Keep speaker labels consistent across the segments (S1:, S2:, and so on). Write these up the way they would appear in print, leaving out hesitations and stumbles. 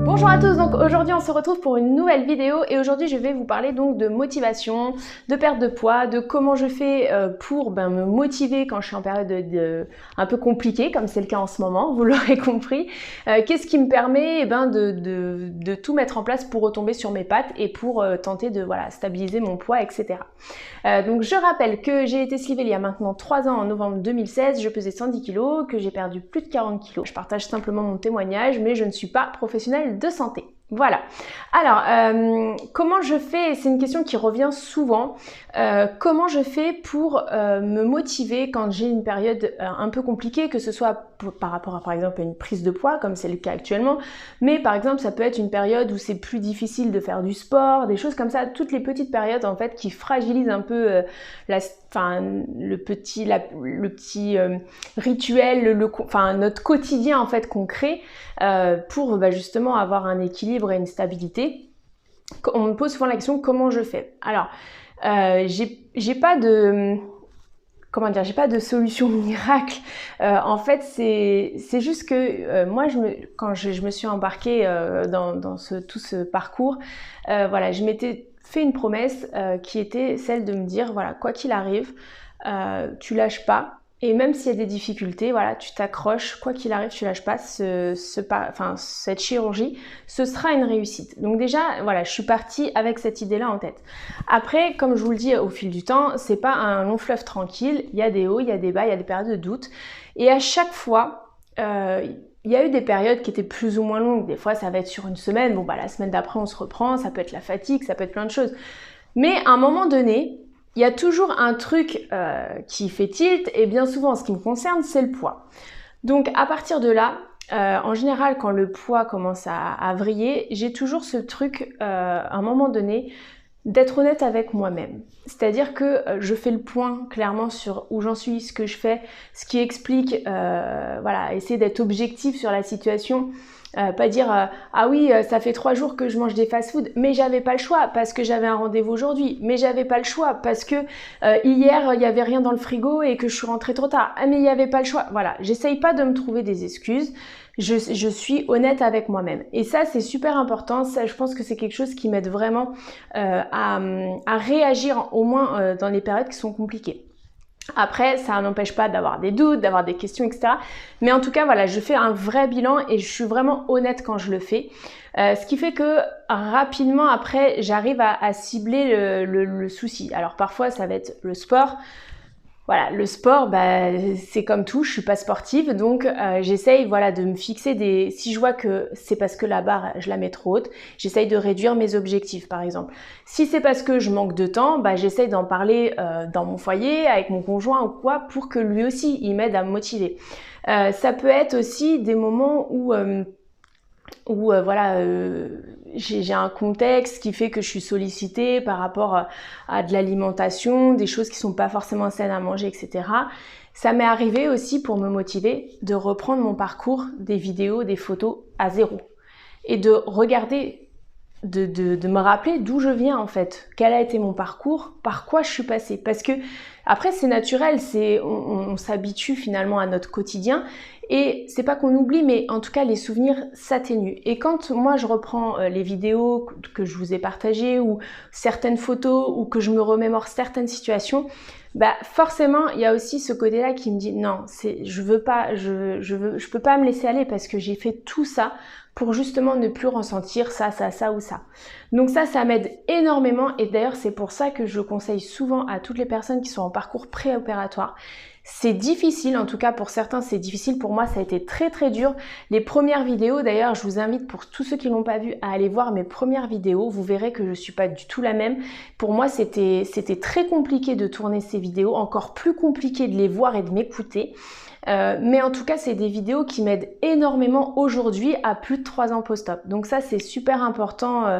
S1: Bonjour à tous, donc aujourd'hui on se retrouve pour une nouvelle vidéo et aujourd'hui je vais vous parler donc de motivation, de perte de poids, de comment je fais pour me motiver quand je suis en période un peu compliquée comme c'est le cas en ce moment, vous l'aurez compris. Qu'est-ce qui me permet de tout mettre en place pour retomber sur mes pattes et pour tenter de stabiliser mon poids, etc. Donc je rappelle que j'ai été slivée il y a maintenant 3 ans en novembre 2016, je pesais 110 kg, que j'ai perdu plus de 40 kg. Je partage simplement mon témoignage mais je ne suis pas professionnelle de santé. Voilà. Alors, comment je fais? C'est une question qui revient souvent. Comment je fais pour me motiver quand j'ai une période un peu compliquée, que ce soit par rapport à, par exemple, à une prise de poids, comme c'est le cas actuellement, mais par exemple, ça peut être une période où c'est plus difficile de faire du sport, des choses comme ça, toutes les petites périodes en fait qui fragilisent un peu le petit rituel, notre quotidien en fait qu'on crée pour justement avoir un équilibre et une stabilité. On me pose souvent la question comment je fais. Alors j'ai pas de j'ai pas de solution miracle. En fait, c'est juste que moi, quand je me suis embarquée dans tout ce parcours, je m'étais fait une promesse qui était celle de me dire, voilà, quoi qu'il arrive, tu lâches pas. Et même s'il y a des difficultés, voilà, tu t'accroches, quoi qu'il arrive, tu lâches pas. Cette chirurgie, ce sera une réussite. Donc déjà, voilà, je suis partie avec cette idée-là en tête. Après, comme je vous le dis au fil du temps, c'est pas un long fleuve tranquille. Il y a des hauts, il y a des bas, il y a des périodes de doute. Et à chaque fois, il y a eu des périodes qui étaient plus ou moins longues. Des fois, ça va être sur une semaine. Bon, la semaine d'après, on se reprend. Ça peut être la fatigue, ça peut être plein de choses. Mais à un moment donné, il y a toujours un truc qui fait tilt et bien souvent en ce qui me concerne c'est le poids. Donc à partir de là, en général quand le poids commence à vriller, j'ai toujours ce truc à un moment donné d'être honnête avec moi-même. C'est-à-dire que je fais le point clairement sur où j'en suis, ce que je fais, ce qui explique, essayer d'être objectif sur la situation. Pas dire ah oui ça fait 3 jours que je mange des fast-food mais j'avais pas le choix parce que j'avais un rendez-vous aujourd'hui, mais j'avais pas le choix parce que hier il y avait rien dans le frigo et que je suis rentrée trop tard, mais il y avait pas le choix. Voilà, j'essaye pas de me trouver des excuses, je suis honnête avec moi-même et ça c'est super important. Ça, je pense que c'est quelque chose qui m'aide vraiment à réagir au moins dans les périodes qui sont compliquées. Après, ça n'empêche pas d'avoir des doutes, d'avoir des questions, etc. Mais en tout cas, voilà, je fais un vrai bilan et je suis vraiment honnête quand je le fais. Ce qui fait que rapidement, après, j'arrive à cibler le souci. Alors parfois, ça va être le sport. Voilà, le sport, c'est comme tout, je suis pas sportive, donc j'essaye de me fixer si je vois que c'est parce que la barre, je la mets trop haute, j'essaye de réduire mes objectifs par exemple. Si c'est parce que je manque de temps, j'essaye d'en parler dans mon foyer, avec mon conjoint ou quoi, pour que lui aussi, il m'aide à me motiver. Ça peut être aussi des moments où j'ai un contexte qui fait que je suis sollicitée par rapport à de l'alimentation, des choses qui sont pas forcément saines à manger, etc. Ça m'est arrivé aussi pour me motiver de reprendre mon parcours, des vidéos, des photos à zéro et de regarder, de me rappeler d'où je viens en fait, quel a été mon parcours, par quoi je suis passée. Parce que après c'est naturel, on s'habitue finalement à notre quotidien. Et c'est pas qu'on oublie, mais en tout cas les souvenirs s'atténuent. Et quand moi je reprends les vidéos que je vous ai partagées ou certaines photos ou que je me remémore certaines situations, forcément il y a aussi ce côté-là qui me dit non, je peux pas me laisser aller parce que j'ai fait tout ça pour justement ne plus ressentir ça ou ça. Donc ça m'aide énormément et d'ailleurs c'est pour ça que je conseille souvent à toutes les personnes qui sont en parcours préopératoire. C'est difficile, en tout cas pour certains c'est difficile, pour moi ça a été très très dur. Les premières vidéos, d'ailleurs je vous invite pour tous ceux qui l'ont pas vu à aller voir mes premières vidéos, vous verrez que je suis pas du tout la même. Pour moi c'était très compliqué de tourner ces vidéos, encore plus compliqué de les voir et de m'écouter. Mais en tout cas c'est des vidéos qui m'aident énormément aujourd'hui à plus de 3 ans post-op. Donc ça c'est super important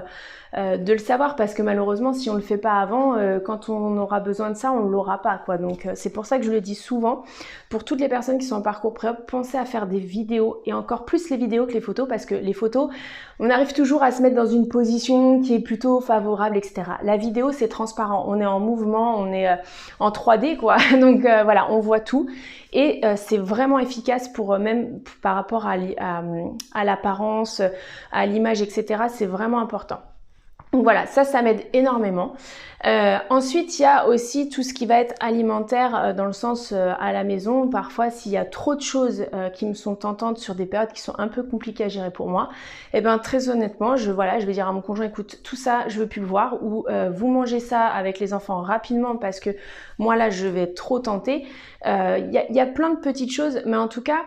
S1: de le savoir parce que malheureusement si on le fait pas avant, quand on aura besoin de ça on l'aura pas quoi. Donc c'est pour ça que je le dis souvent pour toutes les personnes qui sont en parcours pré-op, pensez à faire des vidéos et encore plus les vidéos que les photos parce que les photos on arrive toujours à se mettre dans une position qui est plutôt favorable, etc. La vidéo c'est transparent, on est en mouvement, on est en 3D quoi. Donc voilà, on voit tout et c'est c'est vraiment efficace pour même par rapport à l'apparence, à l'image, etc. C'est vraiment important. Donc voilà, ça m'aide énormément. Ensuite, il y a aussi tout ce qui va être alimentaire dans le sens à la maison. Parfois, s'il y a trop de choses qui me sont tentantes sur des périodes qui sont un peu compliquées à gérer pour moi, et ben très honnêtement, je vais dire à mon conjoint, écoute, tout ça, je veux plus le voir, ou vous mangez ça avec les enfants rapidement parce que moi là, je vais être trop tentée. Il y a plein de petites choses, mais en tout cas,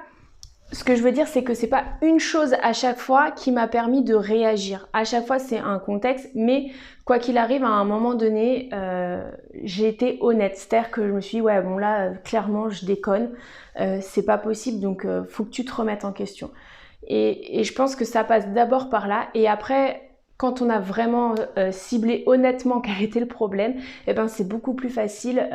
S1: ce que je veux dire, c'est que c'est pas une chose à chaque fois qui m'a permis de réagir. À chaque fois, c'est un contexte, mais quoi qu'il arrive, à un moment donné, j'ai été honnête. C'est-à-dire que je me suis dit, ouais, bon là, clairement, je déconne, c'est pas possible, donc faut que tu te remettes en question. Et je pense que ça passe d'abord par là, et après, quand on a vraiment ciblé honnêtement quel était le problème, eh ben c'est beaucoup plus facile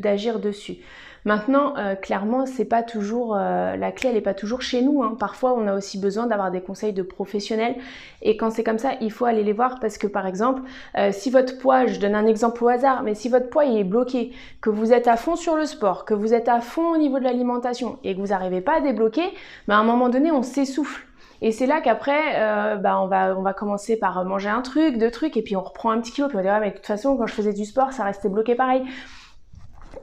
S1: d'agir dessus. Maintenant, clairement, c'est pas toujours la clé, elle est pas toujours chez nous, hein. Parfois, on a aussi besoin d'avoir des conseils de professionnels. Et quand c'est comme ça, il faut aller les voir parce que, par exemple, si votre poids, je donne un exemple au hasard, mais si votre poids il est bloqué, que vous êtes à fond sur le sport, que vous êtes à fond au niveau de l'alimentation et que vous n'arrivez pas à débloquer, à un moment donné, on s'essouffle. Et c'est là qu'après, on va commencer par manger un truc, deux trucs, et puis on reprend un petit kilo, puis on dit ouais, mais de toute façon, quand je faisais du sport, ça restait bloqué pareil.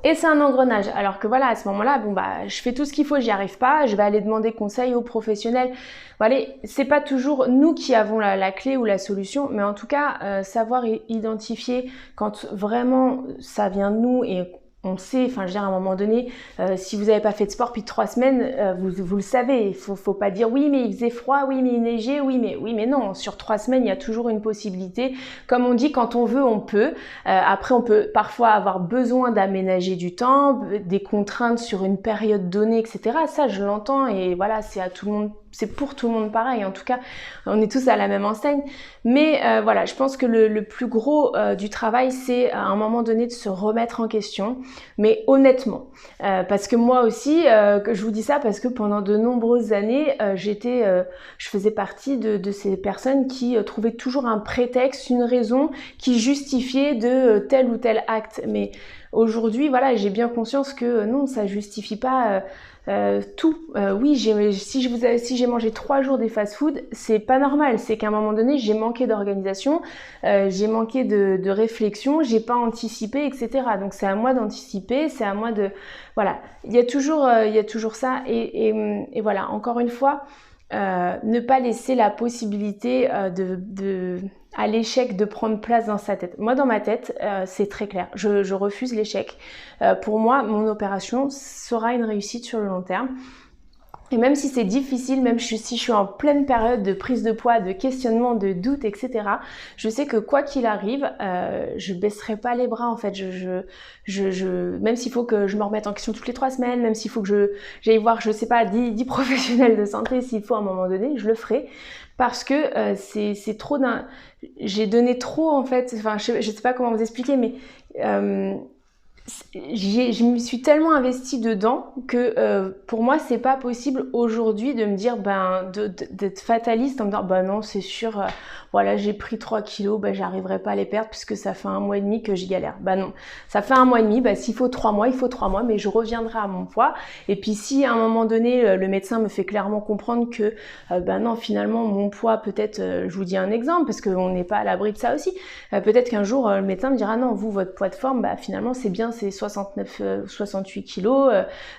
S1: Et c'est un engrenage. Alors que voilà, à ce moment-là, je fais tout ce qu'il faut, j'y arrive pas, je vais aller demander conseil aux professionnels. Voilà, c'est pas toujours nous qui avons la clé ou la solution, mais en tout cas, savoir identifier quand vraiment ça vient de nous et on sait, enfin je veux dire à un moment donné, si vous n'avez pas fait de sport depuis 3 semaines, vous le savez, il faut pas dire oui mais il faisait froid, oui mais il neigeait, oui mais non, sur 3 semaines il y a toujours une possibilité. Comme on dit, quand on veut, on peut. Après on peut parfois avoir besoin d'aménager du temps, des contraintes sur une période donnée, etc. Ça je l'entends et voilà, c'est à tout le monde. C'est pour tout le monde pareil, en tout cas, on est tous à la même enseigne. Mais voilà, je pense que le plus gros du travail, c'est à un moment donné de se remettre en question, mais honnêtement. Parce que moi aussi, je vous dis ça parce que pendant de nombreuses années, je faisais partie de ces personnes qui trouvaient toujours un prétexte, une raison qui justifiait de tel ou tel acte. Mais aujourd'hui, voilà, j'ai bien conscience que non, ça justifie pas... tout. Oui, si j'ai mangé 3 jours des fast-food, c'est pas normal. C'est qu'à un moment donné, j'ai manqué d'organisation, j'ai manqué de réflexion, j'ai pas anticipé, etc. Donc c'est à moi d'anticiper, c'est à moi de... Voilà, il y a toujours ça. Et voilà, encore une fois, ne pas laisser la possibilité à l'échec de prendre place dans sa tête. Moi, dans ma tête, c'est très clair. Je refuse l'échec. Pour moi, mon opération sera une réussite sur le long terme. Et même si c'est difficile, même si je suis en pleine période de prise de poids, de questionnement, de doute, etc., je sais que quoi qu'il arrive, je baisserai pas les bras en fait. Même s'il faut que je me remette en question toutes les 3 semaines, même s'il faut que j'aille voir, je sais pas, 10 professionnels de santé, s'il faut à un moment donné, je le ferai. Parce que c'est trop j'ai donné trop en fait, enfin je sais pas comment vous expliquer, mais je me suis tellement investie dedans que pour moi c'est pas possible aujourd'hui de me dire d'être fataliste en me disant non c'est sûr voilà j'ai pris 3 kilos, j'arriverai pas à les perdre puisque ça fait 1 mois et demi que j'y galère. Non, ça fait 1 mois et demi, s'il faut 3 mois, il faut 3 mois, mais je reviendrai à mon poids. Et puis si à un moment donné le médecin me fait clairement comprendre que non finalement mon poids peut-être, je vous dis un exemple parce qu'on n'est pas à l'abri de ça aussi, peut-être qu'un jour le médecin me dira non vous votre poids de forme finalement c'est bien, c'est 68 kilos,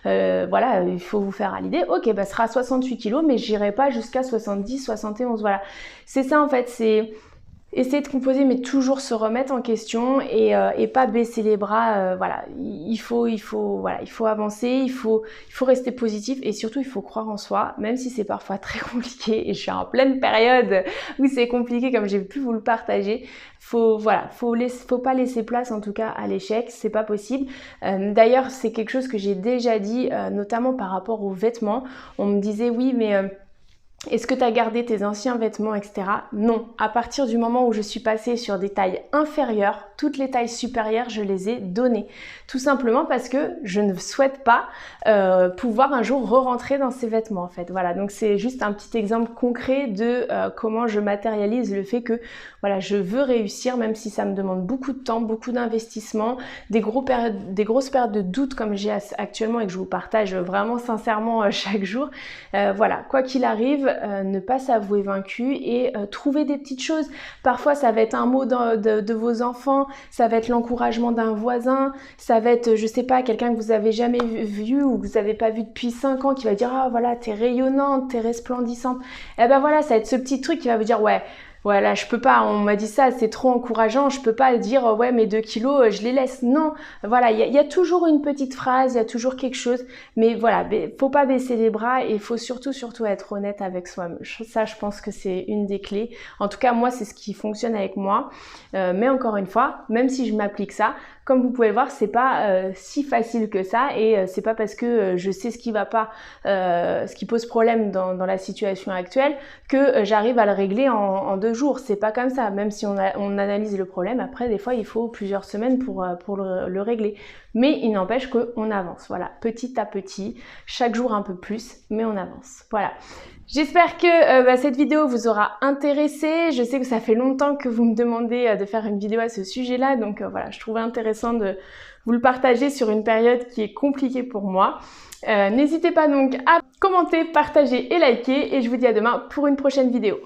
S1: voilà, il faut vous faire à l'idée, ok, ce sera 68 kilos, mais j'irai pas jusqu'à 70, 71, voilà. C'est ça en fait, c'est essayer de composer, mais toujours se remettre en question et pas baisser les bras, voilà, il faut avancer, il faut rester positif et surtout il faut croire en soi, même si c'est parfois très compliqué et je suis en pleine période où c'est compliqué comme j'ai pu vous le partager. Faut pas laisser place en tout cas à l'échec, c'est pas possible. D'ailleurs, c'est quelque chose que j'ai déjà dit, notamment par rapport aux vêtements. On me disait oui, mais est-ce que tu as gardé tes anciens vêtements, etc. Non. À partir du moment où je suis passée sur des tailles inférieures, toutes les tailles supérieures, je les ai données. Tout simplement parce que je ne souhaite pas pouvoir un jour re-rentrer dans ces vêtements en fait. Voilà, donc c'est juste un petit exemple concret de comment je matérialise le fait que voilà, je veux réussir même si ça me demande beaucoup de temps, beaucoup d'investissement, des grosses périodes de doute comme j'ai actuellement et que je vous partage vraiment sincèrement chaque jour. Voilà, quoi qu'il arrive, ne pas s'avouer vaincu et trouver des petites choses. Parfois ça va être un mot de vos enfants, ça va être l'encouragement d'un voisin, ça va être, je sais pas, quelqu'un que vous avez jamais vu ou que vous n'avez pas vu depuis 5 ans qui va dire ah voilà, t'es rayonnante, t'es resplendissante. Et ben voilà, ça va être ce petit truc qui va vous dire ouais, là je peux pas, on m'a dit ça, c'est trop encourageant, je peux pas dire ouais mes 2 kilos je les laisse. Non, voilà, il y a toujours une petite phrase, il y a toujours quelque chose, mais voilà, faut pas baisser les bras et il faut surtout être honnête avec soi-même. Ça je pense que c'est une des clés. En tout cas moi c'est ce qui fonctionne avec moi, mais encore une fois, même si je m'applique ça, comme vous pouvez le voir, c'est pas si facile que ça et c'est pas parce que je sais ce qui va pas, ce qui pose problème dans la situation actuelle que j'arrive à le régler en 2 jours. C'est pas comme ça, même si on analyse le problème, après des fois il faut plusieurs semaines pour le régler. Mais il n'empêche qu'on avance, voilà, petit à petit, chaque jour un peu plus, mais on avance. Voilà. J'espère que cette vidéo vous aura intéressé. Je sais que ça fait longtemps que vous me demandez de faire une vidéo à ce sujet-là, donc voilà, je trouvais intéressant de vous le partager sur une période qui est compliquée pour moi. N'hésitez pas donc à commenter, partager et liker, et je vous dis à demain pour une prochaine vidéo.